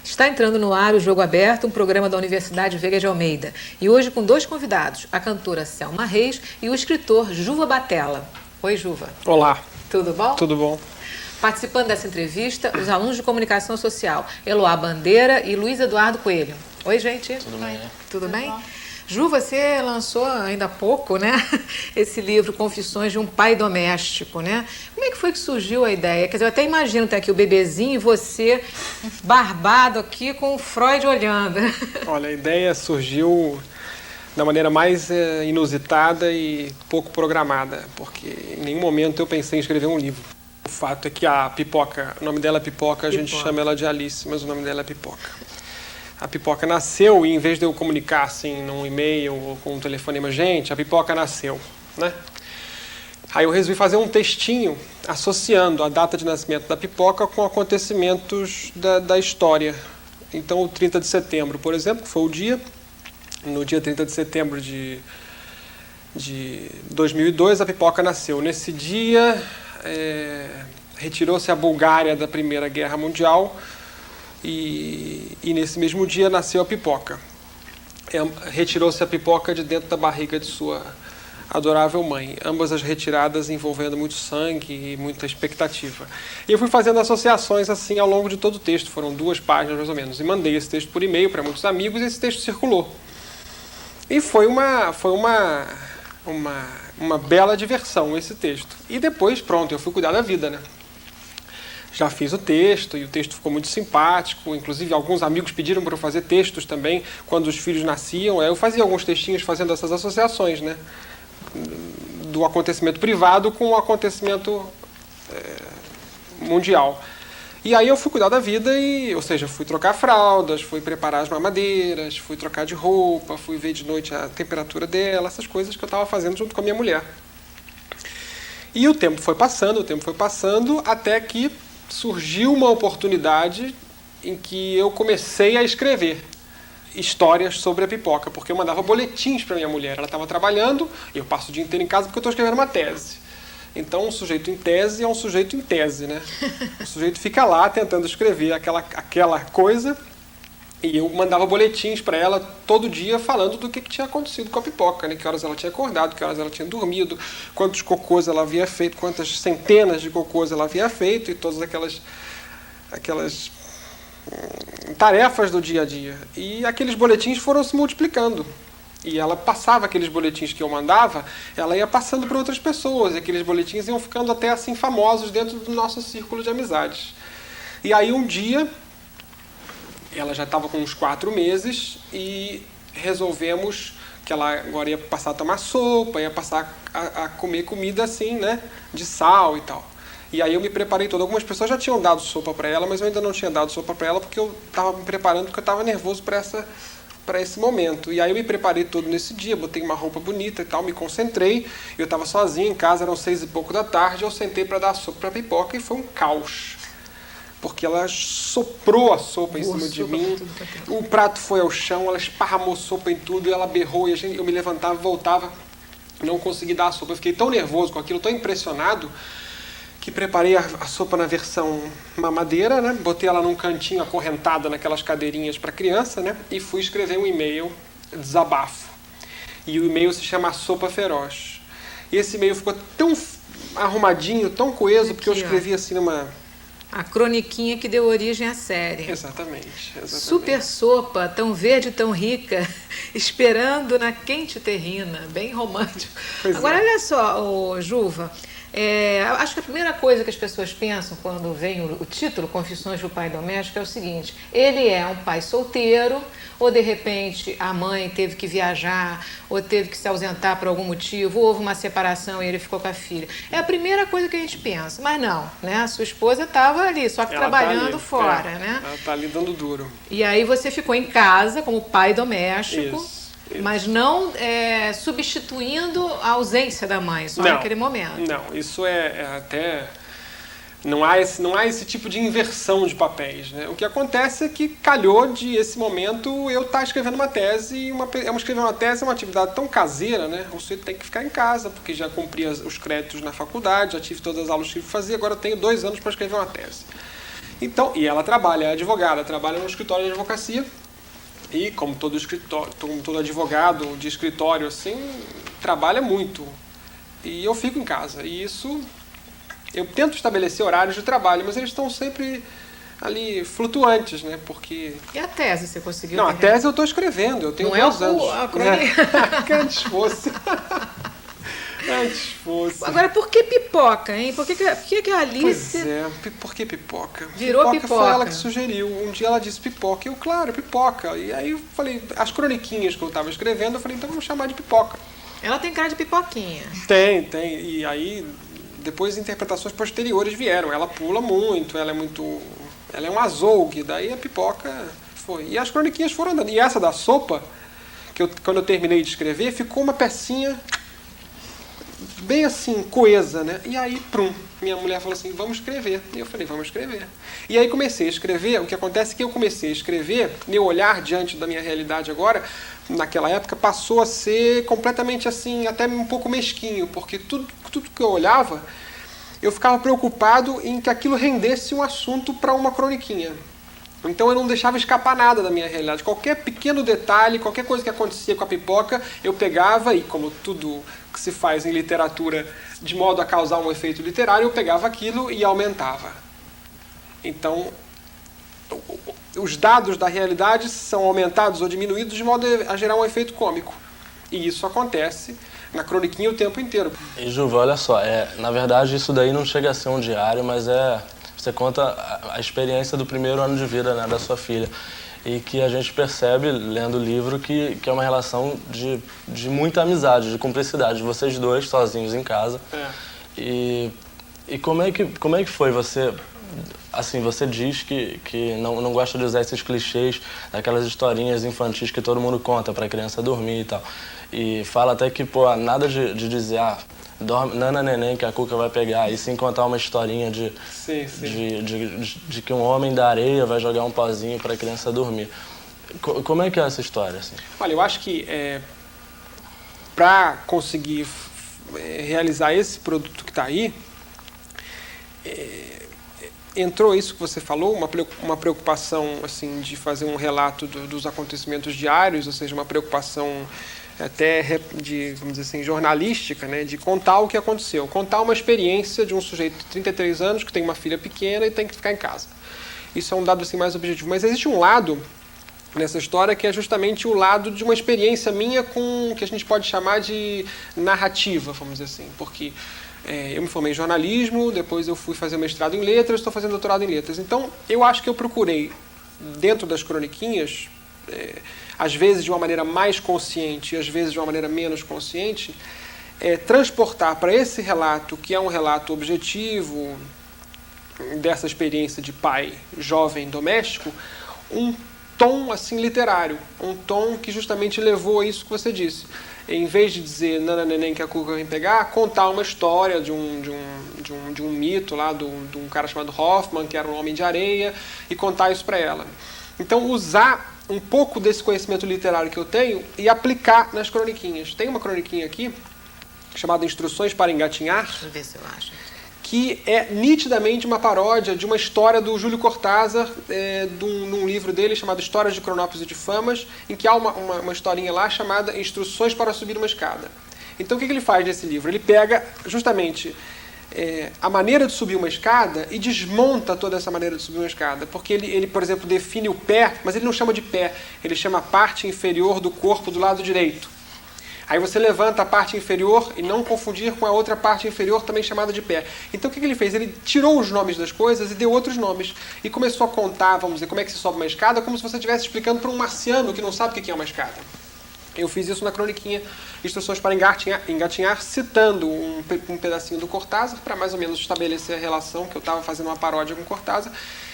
Está entrando no ar o Jogo Aberto, um programa da Universidade Veiga de Almeida. E hoje com dois convidados, a cantora Selma Reis e o escritor Juva Batella. Oi, Juva. Olá. Tudo bom? Tudo bom. Participando dessa entrevista, os alunos de Comunicação Social, Eloá Bandeira e Luiz Eduardo Coelho. Oi, gente. Tudo bem? Tudo bem? Ju, você lançou ainda há pouco, né, esse livro Confissões de um Pai Doméstico, né? Como é que foi que surgiu a ideia? Quer dizer, eu até imagino ter aqui o bebezinho e você barbado aqui com o Freud olhando. Olha, a ideia surgiu da maneira mais inusitada e pouco programada, porque em nenhum momento eu pensei em escrever um livro. O fato é que a Pipoca, o nome dela é Pipoca, a gente chama ela de Alice, mas o nome dela é Pipoca. A Pipoca nasceu e em vez de eu comunicar assim num e-mail ou com um telefonema, gente, a Pipoca nasceu, né? Aí eu resolvi fazer um textinho associando a data de nascimento da Pipoca com acontecimentos da história. Então o 30 de setembro, por exemplo, que foi o dia, no dia 30 de setembro de 2002 a Pipoca nasceu. Nesse dia retirou-se a Bulgária da Primeira Guerra Mundial. E nesse mesmo dia nasceu a Pipoca. Retirou-se a Pipoca de dentro da barriga de sua adorável mãe. Ambas as retiradas envolvendo muito sangue e muita expectativa. E eu fui fazendo associações assim ao longo de todo o texto. Foram 2 páginas mais ou menos. E mandei esse texto por e-mail para muitos amigos e esse texto circulou. E foi uma bela diversão esse texto. E depois, pronto, eu fui cuidar da vida, né? Já fiz o texto e o texto ficou muito simpático. Inclusive, alguns amigos pediram para eu fazer textos também quando os filhos nasciam. Eu fazia alguns textinhos fazendo essas associações, né? Do acontecimento privado com o acontecimento mundial. E aí eu fui cuidar da vida, ou seja, fui trocar fraldas, fui preparar as mamadeiras, fui trocar de roupa, fui ver de noite a temperatura dela, essas coisas que eu estava fazendo junto com a minha mulher. E o tempo foi passando, até que surgiu uma oportunidade em que eu comecei a escrever histórias sobre a Pipoca, porque eu mandava boletins para minha mulher. Ela estava trabalhando, e eu passo o dia inteiro em casa porque eu estou escrevendo uma tese. Então, um sujeito em tese é um sujeito em tese, né? O sujeito fica lá tentando escrever aquela coisa, e eu mandava boletins para ela todo dia falando do que tinha acontecido com a Pipoca, né? Que horas ela tinha acordado, que horas ela tinha dormido, quantos cocôs ela havia feito, quantas centenas de cocôs ela havia feito e todas aquelas tarefas do dia a dia. E aqueles boletins foram se multiplicando. E ela passava aqueles boletins que eu mandava, ela ia passando para outras pessoas, e aqueles boletins iam ficando até assim famosos dentro do nosso círculo de amizades. E aí um dia ela já estava com uns 4 meses e resolvemos que ela agora ia passar a tomar sopa, ia passar a comer comida assim, né, de sal e tal. E aí eu me preparei todo. Algumas pessoas já tinham dado sopa para ela, mas eu ainda não tinha dado sopa para ela porque eu estava me preparando, porque eu estava nervoso para esse momento. E aí eu me preparei todo nesse dia, botei uma roupa bonita e tal, me concentrei. Eu estava sozinho em casa, eram 6 e pouco da tarde, eu sentei para dar sopa para a Pipoca e foi um caos. Porque ela soprou a sopa em cima de mim, o prato foi ao chão, ela esparramou sopa em tudo, e ela berrou, e eu me levantava, voltava, não consegui dar a sopa. Eu fiquei tão nervoso com aquilo, tão impressionado, que preparei a sopa na versão mamadeira, né? Botei ela num cantinho acorrentada naquelas cadeirinhas para criança, né? E fui escrever um e-mail, desabafo. E o e-mail se chama Sopa Feroz. E esse e-mail ficou tão arrumadinho, tão coeso, porque eu escrevi assim numa... A croniquinha que deu origem à série. Exatamente. Super sopa, tão verde, tão rica, esperando na quente terrina, bem romântico. Agora, olha só, Juva, acho que a primeira coisa que as pessoas pensam quando vem o título, Confissões de um Pai Doméstico, é o seguinte: ele é um pai solteiro, ou de repente a mãe teve que viajar, ou teve que se ausentar por algum motivo, ou houve uma separação e ele ficou com a filha. É a primeira coisa que a gente pensa, mas não, né? A sua esposa estava ali, só que ela trabalhando tá ali, fora, né? Ela está ali dando duro. E aí você ficou em casa como pai doméstico. Isso. Mas não substituindo a ausência da mãe, só naquele momento. Não, isso é até... Não há esse tipo de inversão de papéis, né? O que acontece é que calhou de esse momento eu estar escrevendo uma tese, e escrever uma tese é uma atividade tão caseira, né? O sujeito tem que ficar em casa, porque já cumpri os créditos na faculdade, já tive todas as aulas que tive que fazer, agora eu tenho 2 anos para escrever uma tese. Então, e ela trabalha, é advogada, trabalha no escritório de advocacia, e como todo advogado de escritório assim, trabalha muito. E eu fico em casa, e isso... Eu tento estabelecer horários de trabalho, mas eles estão sempre ali flutuantes, né? Porque... E a tese você conseguiu? Não, a tese eu estou escrevendo, eu tenho 2 anos. Não é a crônica. Que antes fosse. Antes fosse. Agora, por que pipoca, hein? Por que a Alice... Pois é, por que pipoca? Virou pipoca. Foi ela que sugeriu. Um dia ela disse pipoca. Claro, pipoca. E aí eu falei, as croniquinhas que eu estava escrevendo, eu falei, então vamos chamar de pipoca. Ela tem cara de pipoquinha. Tem. E aí... Depois interpretações posteriores vieram. Ela pula muito, ela é um azougue, daí a pipoca foi. E as croniquinhas foram andando. E essa da sopa, quando eu terminei de escrever, ficou uma pecinha bem assim, coesa, né? E aí, minha mulher falou assim, vamos escrever. E eu falei, vamos escrever. E aí comecei a escrever. O que acontece é que eu comecei a escrever, meu olhar diante da minha realidade agora, naquela época, passou a ser completamente assim, até um pouco mesquinho, porque tudo que eu olhava, eu ficava preocupado em que aquilo rendesse um assunto para uma croniquinha. Então eu não deixava escapar nada da minha realidade. Qualquer pequeno detalhe, qualquer coisa que acontecia com a pipoca, eu pegava e, como tudo que se faz em literatura de modo a causar um efeito literário, eu pegava aquilo e aumentava. Então, os dados da realidade são aumentados ou diminuídos de modo a gerar um efeito cômico. E isso acontece na croniquinha o tempo inteiro. E Juva, olha só, na verdade isso daí não chega a ser um diário, mas você conta a experiência do primeiro ano de vida, né, da sua filha. E que a gente percebe, lendo o livro, que é uma relação de muita amizade, de cumplicidade, de vocês dois sozinhos em casa. E como é que foi você... Assim, você diz que não gosta de usar esses clichês, daquelas historinhas infantis que todo mundo conta pra criança dormir e tal. E fala até que, nada de dizer, dorme, nana neném que a Cuca vai pegar, e sim contar uma historinha de que um homem da areia vai jogar um pozinho pra criança dormir. Como é que é essa história? Assim? Olha, eu acho que para conseguir realizar esse produto que está aí, entrou isso que você falou, uma preocupação assim, de fazer um relato dos acontecimentos diários, ou seja, uma preocupação até vamos dizer assim, jornalística, né, de contar o que aconteceu, contar uma experiência de um sujeito de 33 anos que tem uma filha pequena e tem que ficar em casa. Isso é um dado assim, mais objetivo. Mas existe um lado nessa história que é justamente o lado de uma experiência minha com o que a gente pode chamar de narrativa, vamos dizer assim, porque eu me formei em jornalismo, depois eu fui fazer mestrado em letras, estou fazendo doutorado em letras. Então, eu acho que eu procurei, dentro das croniquinhas, às vezes de uma maneira mais consciente e às vezes de uma maneira menos consciente, transportar para esse relato, que é um relato objetivo dessa experiência de pai jovem doméstico, um tom assim literário, um tom que justamente levou a isso que você disse. Em vez de dizer nana neném que a Cuca vem pegar, contar uma história de um mito lá, de um cara chamado Hoffman, que era um homem de areia, e contar isso para ela. Então, usar um pouco desse conhecimento literário que eu tenho e aplicar nas croniquinhas. Tem uma croniquinha aqui, chamada Instruções para Engatinhar, Deixa eu ver se eu acho. Que é nitidamente uma paródia de uma história do Júlio Cortázar, num livro dele chamado Histórias de Cronópolis e de Famas, em que há uma historinha lá chamada Instruções para Subir uma Escada. Então o que ele faz nesse livro? Ele pega justamente a maneira de subir uma escada e desmonta toda essa maneira de subir uma escada, porque ele, por exemplo, define o pé, mas ele não chama de pé, ele chama a parte inferior do corpo do lado direito. Aí você levanta a parte inferior e não confundir com a outra parte inferior também chamada de pé. Então o que ele fez? Ele tirou os nomes das coisas e deu outros nomes. E começou a contar, vamos dizer, como é que se sobe uma escada, como se você estivesse explicando para um marciano que não sabe o que é uma escada. Eu fiz isso na croniquinha Instruções para Engatinhar, citando um pedacinho do Cortázar, para mais ou menos estabelecer a relação, que eu estava fazendo uma paródia com Cortázar.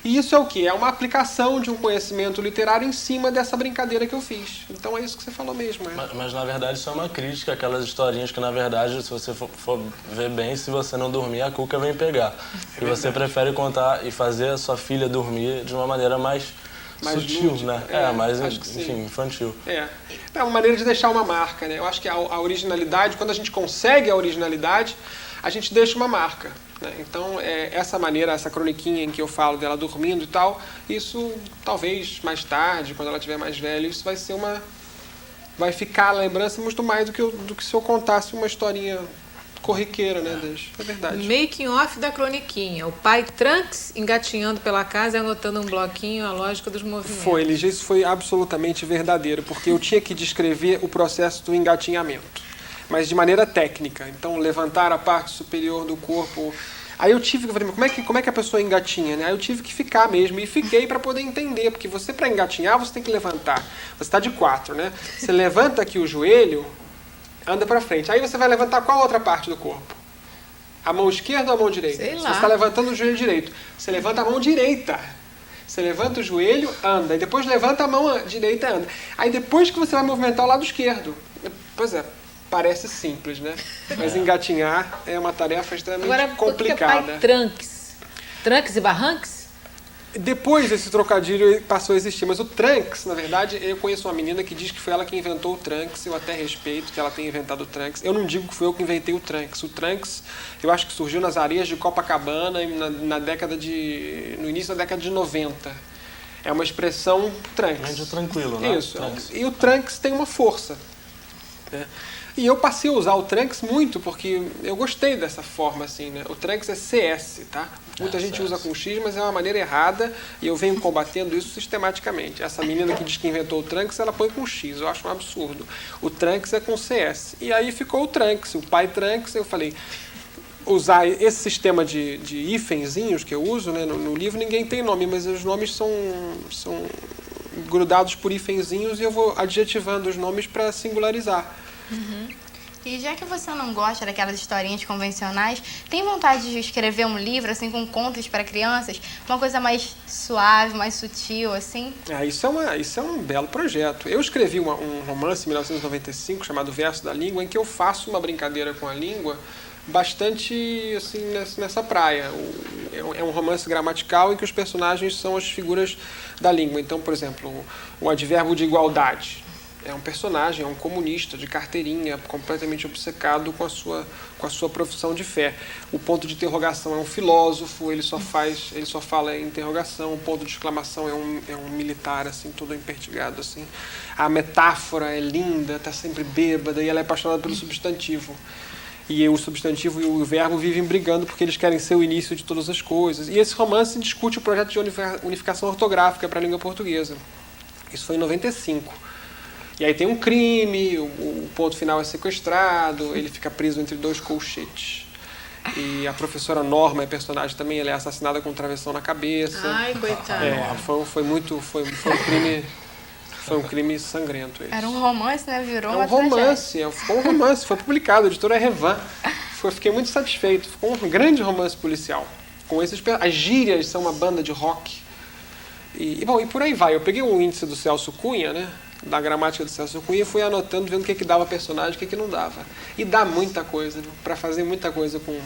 E isso é o quê? É uma aplicação de um conhecimento literário em cima dessa brincadeira que eu fiz. Então é isso que você falou mesmo. Mas na verdade isso é uma crítica, aquelas historinhas que na verdade, se você for ver bem, se você não dormir, a cuca vem pegar. E você prefere contar e fazer a sua filha dormir de uma maneira mais sutil, lúdica, né? Mais, enfim, infantil. É uma maneira de deixar uma marca, né? Eu acho que a originalidade, quando a gente consegue a originalidade, a gente deixa uma marca, né? Então, essa maneira, essa croniquinha em que eu falo dela dormindo e tal, isso talvez mais tarde, quando ela estiver mais velha, isso vai ficar a lembrança muito mais do que se eu contasse uma historinha corriqueira, né? É verdade. Making off da croniquinha. O pai Trunks engatinhando pela casa e anotando um bloquinho a lógica dos movimentos. Isso foi absolutamente verdadeiro, porque eu tinha que descrever o processo do engatinhamento, mas de maneira técnica. Então, levantar a parte superior do corpo. Aí eu tive que falar, como é que a pessoa engatinha, né? Aí eu tive que ficar mesmo, e fiquei para poder entender, porque você, para engatinhar, você tem que levantar. Você está de 4, né? Você levanta aqui o joelho, anda para frente. Aí você vai levantar qual outra parte do corpo? A mão esquerda ou a mão direita? Sei lá. Se você está levantando o joelho direito, você levanta a mão direita. Você levanta o joelho, anda. E depois levanta a mão direita, anda. Aí depois que você vai movimentar o lado esquerdo. Pois é, parece simples, né? Mas engatinhar é uma tarefa extremamente complicada. Agora, por que pai Trunks? Trunks e barranques? Depois esse trocadilho passou a existir, mas o Trunks, na verdade, eu conheço uma menina que diz que foi ela que inventou o Trunks, eu até respeito que ela tenha inventado o Trunks. Eu não digo que foi eu que inventei o Trunks. O Trunks, eu acho que surgiu nas areias de Copacabana no início da década de 90. É uma expressão Trunks. Mente tranquilo, né? Isso. Trunks. E o Trunks tem uma força, né? E eu passei a usar o Trunks muito porque eu gostei dessa forma, assim, né? O Trunks é CS, tá? Muita gente usa com X, mas é uma maneira errada e eu venho combatendo isso sistematicamente. Essa menina que diz que inventou o Trunks, ela põe com X, eu acho um absurdo. O Trunks é com CS. E aí ficou o Trunks, o pai Trunks. Eu falei, usar esse sistema de hífenzinhos que eu uso, né? No livro ninguém tem nome, mas os nomes são grudados por hífenzinhos e eu vou adjetivando os nomes para singularizar. Uhum. E já que você não gosta daquelas historinhas convencionais, tem vontade de escrever um livro assim com contos para crianças? Uma coisa mais suave, mais sutil, assim? Isso é um belo projeto. Eu escrevi um romance em 1995 chamado Verso da Língua, em que eu faço uma brincadeira com a língua bastante assim nessa praia. É um romance gramatical em que os personagens são as figuras da língua. Então, por exemplo, o advérbio de igualdade. É um personagem, é um comunista de carteirinha, completamente obcecado com a sua profissão de fé. O ponto de interrogação é um filósofo, ele só fala em interrogação. O ponto de exclamação é um militar, assim, todo empertigado, assim. A metáfora é linda, está sempre bêbada, e ela é apaixonada pelo substantivo. E o substantivo e o verbo vivem brigando porque eles querem ser o início de todas as coisas. E esse romance discute o projeto de unificação ortográfica para a língua portuguesa. Isso foi em 95. E aí tem um crime, o ponto final é sequestrado, ele fica preso entre 2 colchetes. E a professora Norma, a personagem também, ela é assassinada com um travessão na cabeça. Ai, coitada. Foi um crime sangrento. Esse. Era um romance, né? Virou uma tragédia. Ficou um romance, foi publicado, a editora Revan. Fiquei muito satisfeito, ficou um grande romance policial. As gírias são uma banda de rock. E por aí vai. Eu peguei um índice do Celso Cunha, né? Da gramática do Celso Cunha e fui anotando, vendo o que dava personagem e o que não dava. E dá muita coisa, para fazer muita coisa com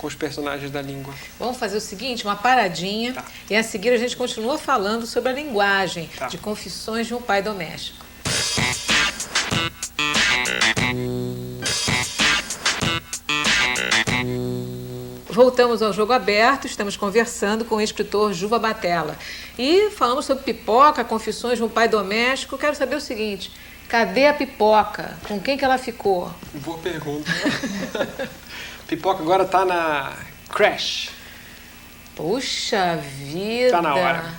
os personagens da língua. Vamos fazer o seguinte, uma paradinha, tá. E a seguir a gente continua falando sobre a linguagem, tá, de Confissões de um Pai Doméstico. Voltamos ao Jogo Aberto, estamos conversando com o escritor Juva Batella. E falamos sobre pipoca, Confissões de um Pai Doméstico. Quero saber o seguinte, cadê a pipoca? Com quem que ela ficou? Boa pergunta. Pipoca agora está na creche. Puxa vida! Está na hora.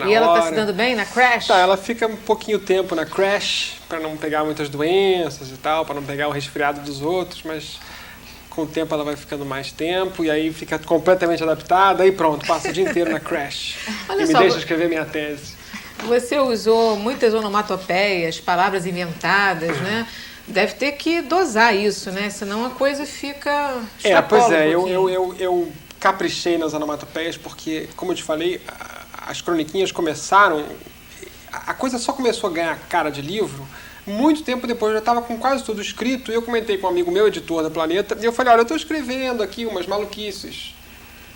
E ela está se dando bem na creche? Tá, ela fica um pouquinho tempo na creche, para não pegar muitas doenças e tal, para não pegar o resfriado dos outros, mas com o tempo ela vai ficando mais tempo e aí fica completamente adaptada e pronto, passa o dia inteiro na creche. E me deixa escrever minha tese. Você usou muitas onomatopeias, palavras inventadas, né? Deve ter que dosar isso, né? Senão a coisa fica... Pois é, eu caprichei nas onomatopeias, porque, como eu te falei, as croniquinhas começaram... A coisa só começou a ganhar cara de livro muito tempo depois. Eu já estava com quase tudo escrito e eu comentei com um amigo meu, editor da Planeta, e eu falei, olha, eu estou escrevendo aqui umas maluquices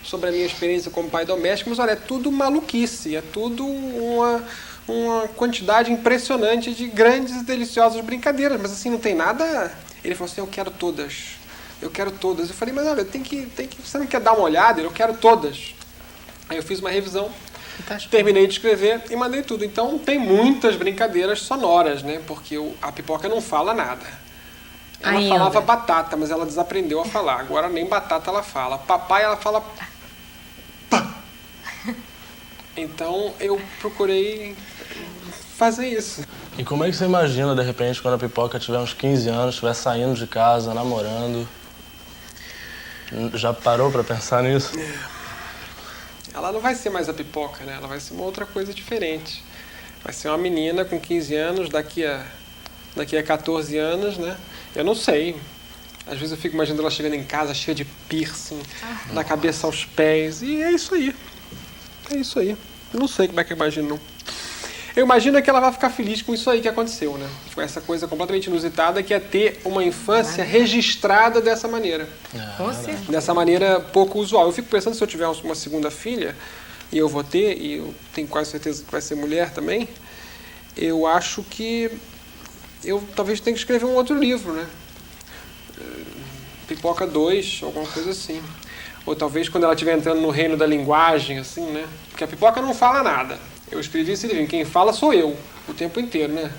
sobre a minha experiência como pai doméstico, mas olha, é tudo maluquice, é tudo uma quantidade impressionante de grandes e deliciosas brincadeiras, mas assim, não tem nada... Ele falou assim, eu quero todas. Eu falei, mas olha, você não quer dar uma olhada? Eu quero todas. Aí eu fiz uma revisão, terminei de escrever e mandei tudo. Então tem muitas brincadeiras sonoras, né? Porque a Pipoca não fala nada. Ela falava batata, mas ela desaprendeu a falar. Agora nem batata ela fala. Papai ela fala pá. Então eu procurei fazer isso. E como é que você imagina, de repente, quando a Pipoca tiver uns 15 anos, estiver saindo de casa, namorando? Já parou pra pensar nisso? Ela não vai ser mais a Pipoca, né? Ela vai ser uma outra coisa diferente. Vai ser uma menina com 15 anos, daqui a 14 anos, né? Eu não sei. Às vezes eu fico imaginando ela chegando em casa cheia de piercing, da cabeça aos pés. E é isso aí. É isso aí. Eu não sei como é que eu imagino, não. Eu imagino que ela vai ficar feliz com isso aí que aconteceu, né? Com essa coisa completamente inusitada, que é ter uma infância registrada dessa maneira. Com certeza. Dessa maneira pouco usual. Eu fico pensando, se eu tiver uma segunda filha, e eu vou ter, e eu tenho quase certeza que vai ser mulher também, eu acho que eu talvez tenha que escrever um outro livro, né? Pipoca 2, alguma coisa assim. Ou talvez quando ela estiver entrando no reino da linguagem, assim, né? Porque a Pipoca não fala nada. Eu escrevi esse livro. Quem fala sou eu, o tempo inteiro, né?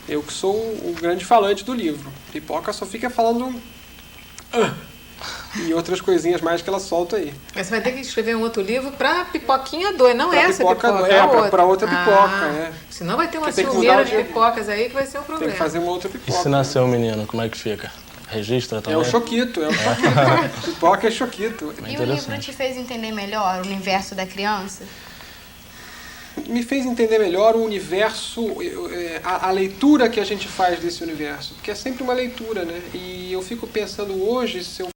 Eu que sou o grande falante do livro. Pipoca só fica falando... e outras coisinhas mais que ela solta aí. Mas você vai ter que escrever um outro livro para Pipoquinha 2, não pra essa Pipoca. Para outra Pipoca, Senão vai ter uma Tem que ciumeira mudar de pipocas aí que vai ser um Tem problema. que fazer uma outra E Pipoca. se nascer um menino, como é que fica? Registra também? É o Choquito. Pipoca é Choquito. E o livro te fez entender melhor o universo da criança? Me fez entender melhor o universo, a leitura que a gente faz desse universo. Porque é sempre uma leitura, né? E eu fico pensando hoje, se eu